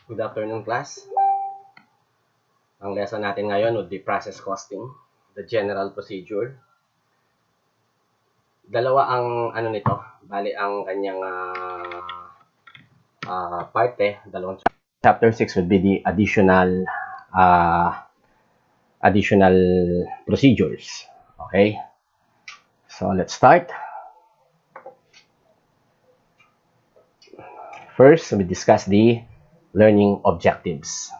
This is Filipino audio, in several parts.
Good afternoon, class. Ang lesson natin ngayon would be process costing, the general procedure. Dalawa ang ano nito, bali ang kanyang parte, dalawang chapter 6 would be the additional procedures. Okay? So let's start. First, we discuss the learning objectives.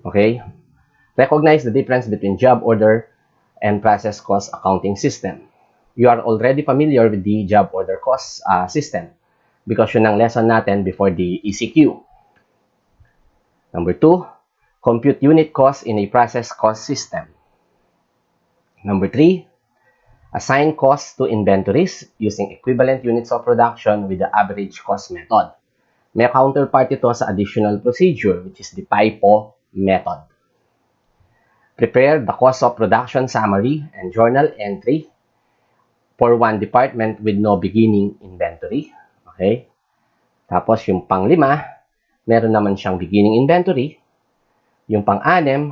Okay? Recognize the difference between job order and process cost accounting system. You are already familiar with the job order cost system because yun ang lesson natin before the ECQ. Number 2, compute unit cost in a process cost system. Number 3, assign costs to inventories using equivalent units of production with the average cost method. May counterpart ito sa additional procedure, which is the FIFO method. Prepare the cost of production summary and journal entry for one department with no beginning inventory. Okay? Tapos yung pang-5, meron naman siyang beginning inventory. Yung pang-6,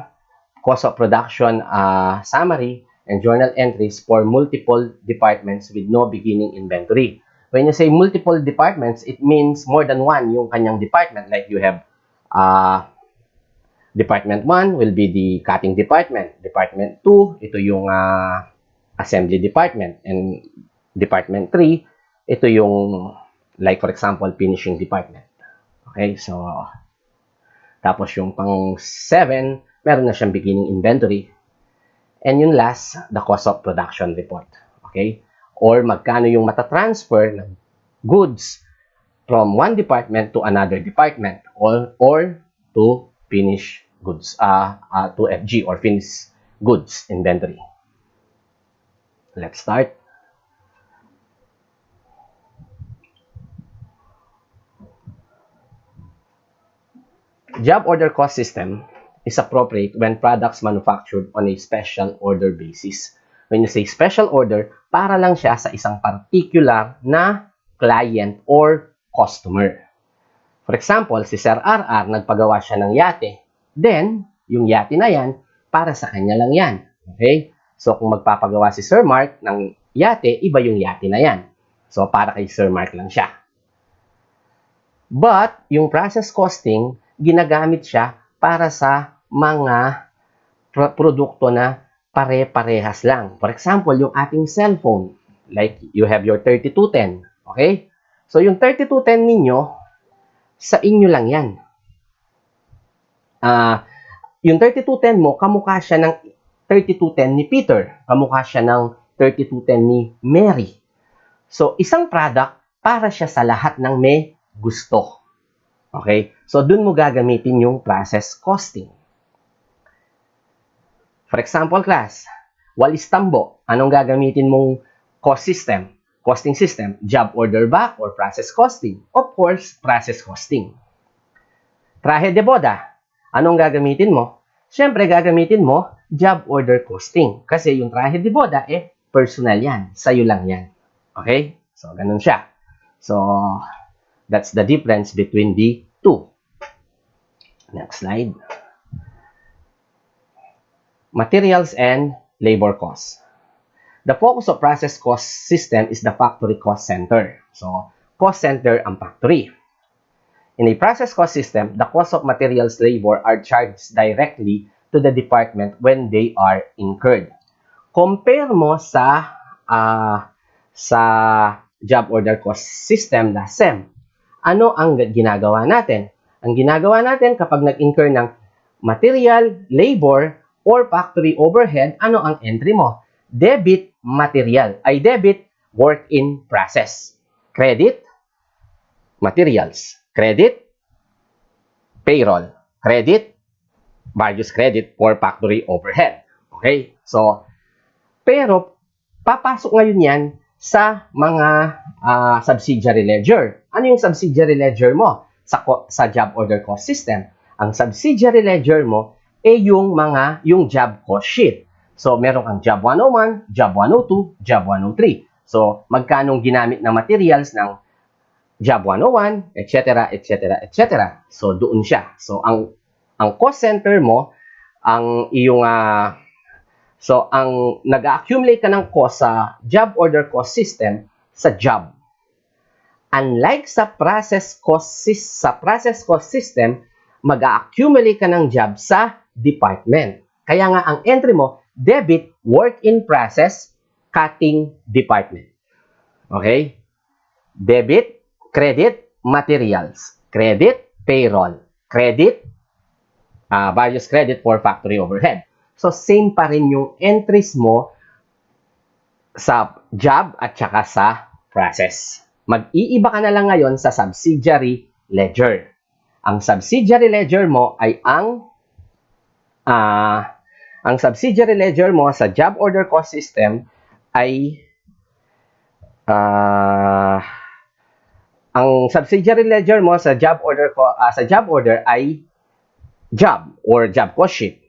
cost of production summary and journal entries for multiple departments with no beginning inventory. When you say multiple departments, it means more than one yung kanyang department. Like you have Department 1 will be the cutting department. Department 2, ito yung assembly department. And Department 3, ito yung, like for example, finishing department. Okay, so, tapos yung pang-7, meron na siyang beginning inventory. And yung last, the cost of production report. Okay? Or magkano yung matatransfer ng goods from one department to another department or to finish goods, to FG or finished goods inventory. Let's start. Job order cost system is appropriate when products manufactured on a special order basis. When you say special order, para lang siya sa isang particular na client or customer. For example, si Sir RR, nagpagawa siya ng yate. Then, yung yate na yan, para sa kanya lang yan. Okay? So, kung magpapagawa si Sir Mark ng yate, iba yung yate na yan. So, para kay Sir Mark lang siya. But, yung process costing, ginagamit siya para sa mga produkto na pare-parehas lang. For example, yung ating cellphone. Like, you have your 3210. Okay? So, yung 3210 ninyo, sa inyo lang yan. Yung 3210 mo, kamukha siya ng 3210 ni Peter. Kamukha siya ng 3210 ni Mary. So, isang product para siya sa lahat ng may gusto. Okay? So, dun mo gagamitin yung process costing. For example, class, walis tambo. Anong gagamitin mong cost system? Costing system, job order ba or process costing? Of course, process costing. Traje de boda. Anong gagamitin mo? Siyempre, gagamitin mo job order costing. Kasi yung traje de boda, personal yan. Sa'yo lang yan. Okay? So, ganun siya. So, that's the difference between the two. Next slide. Materials and labor costs. The focus of process cost system is the factory cost center. So, cost center ang factory. In a process cost system, the cost of materials labor are charged directly to the department when they are incurred. Compare mo sa job order cost system na SEM. Ano ang ginagawa natin? Ang ginagawa natin kapag nag-incur ng material, labor, or factory overhead, ano ang entry mo? Debit material, ay debit work in process. Credit materials. Credit payroll. Credit various credit for factory overhead. Okay? So, pero papasok ngayon yan sa mga subsidiary ledger. Ano yung subsidiary ledger mo sa job order cost system? Ang subsidiary ledger mo yung job cost sheet. So, meron kang job 101, job 102, job 103. So, magkanong ginamit na materials ng Job 101, etc., etc., etc. So, doon siya. So, ang cost center mo, ang iyong ang nag-accumulate ka ng cost sa job order cost system sa job. Unlike sa process cost system, mag-accumulate ka ng job sa department. Kaya nga ang entry mo, debit, work in process, cutting department. Okay? Debit, credit, materials. Credit, payroll. Credit, various credit for factory overhead. So, same pa rin yung entries mo sa job at saka sa process. Mag-iiba ka na lang ngayon sa subsidiary ledger. Ang subsidiary ledger mo ay ang subsidiary ledger mo sa job order cost system ay ang subsidiary ledger mo sa job order ay job or job cost sheet.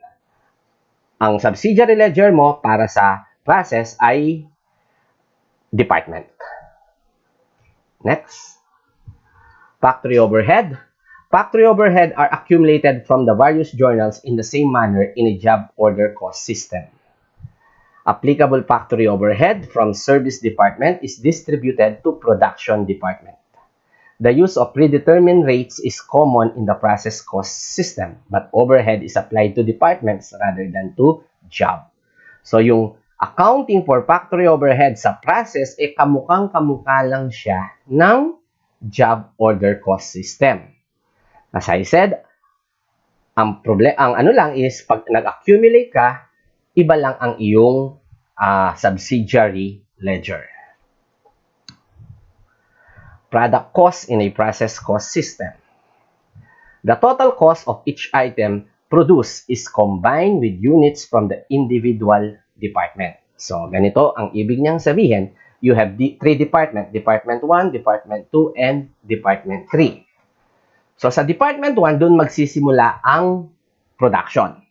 Ang subsidiary ledger mo para sa process ay department. Next. Factory overhead. Factory overhead are accumulated from the various journals in the same manner in a job order cost system. Applicable factory overhead from service department is distributed to production department. The use of predetermined rates is common in the process cost system, but overhead is applied to departments rather than to job. So, yung accounting for factory overhead sa process, kamukhang-kamukha lang siya ng job order cost system. As I said, ang ano lang is, pag nag-accumulate ka, iba lang ang iyong subsidiary ledger. Product cost in a process cost system. The total cost of each item produced is combined with units from the individual department. So, ganito ang ibig niyang sabihin. You have three departments, Department 1, Department 2, and Department 3. So, sa Department 1, doon magsisimula ang production.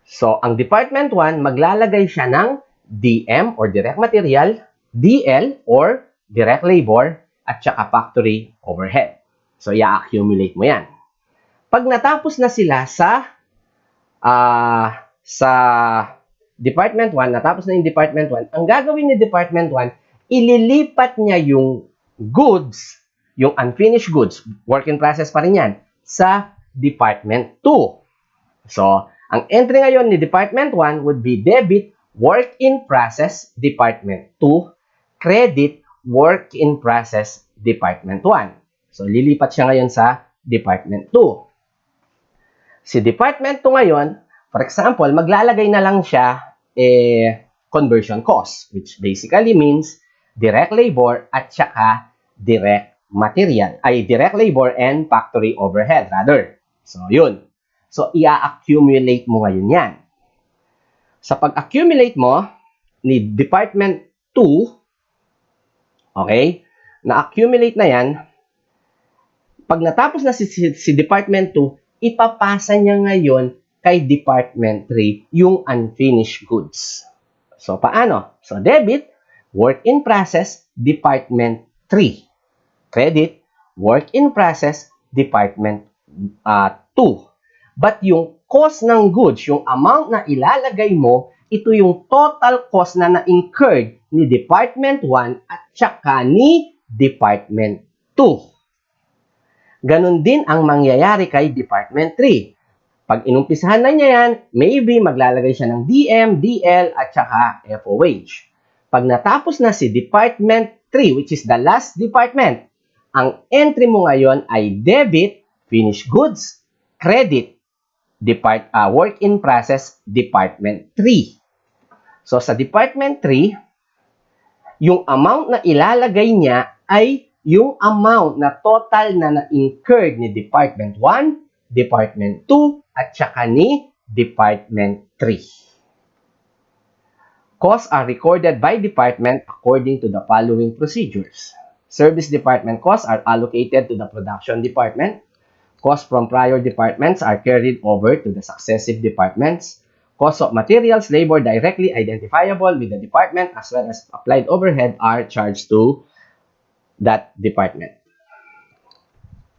So, ang Department 1, maglalagay siya ng DM or direct material, DL or direct labor, at saka factory overhead. So, i-accumulate mo yan. Pag natapos na sila sa Department 1, natapos na yung Department 1, ang gagawin ni Department 1, ililipat niya yung goods, yung unfinished goods, work in process pa rin yan, sa Department 2. So, ang entry ngayon ni Department 1 would be debit, work in process, Department 2, credit, work in process, Department 1. So, lilipat siya ngayon sa Department 2. Si Department 2 ngayon, for example, maglalagay na lang siya conversion cost, which basically means direct labor at saka direct material, ay direct labor and factory overhead, rather. So, yun. So, i-accumulate mo ngayon yan. Sa pag-accumulate mo ni Department 2, okay, na-accumulate na yan, pag natapos na si Department 2, ipapasa niya ngayon kay Department 3 yung unfinished goods. So, paano? So, debit, work in process, Department 3. Credit, work in process, Department 2. But yung cost ng goods, yung amount na ilalagay mo, ito yung total cost na na-incurred ni Department 1 at saka ni Department 2. Ganon din ang mangyayari kay Department 3. Pag inumpisahan na niya yan, maybe maglalagay siya ng DM, DL, at saka FOH. Pag natapos na si Department 3, which is the last department, ang entry mo ngayon ay debit, finished goods, credit, work in process, Department 3. So, sa Department 3, yung amount na ilalagay niya ay yung amount na total na na-incurred ni Department 1, Department 2, at saka ni Department 3. Costs are recorded by department according to the following procedures. Service department costs are allocated to the production department. Costs from prior departments are carried over to the successive departments. Cost of materials, labor directly identifiable with the department as well as applied overhead are charged to that department.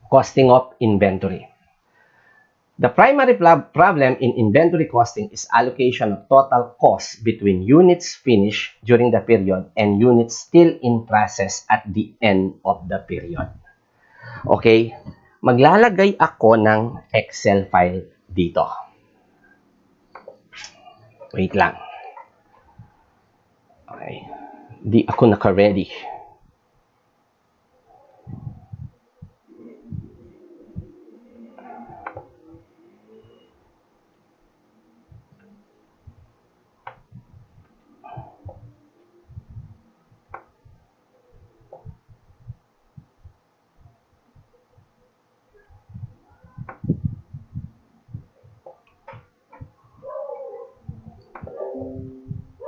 Costing of inventory. The primary problem in inventory costing is allocation of total cost between units finished during the period and units still in process at the end of the period. Okay? Maglalagay ako ng Excel file dito. Wait lang. Okay. Di ako naka-ready.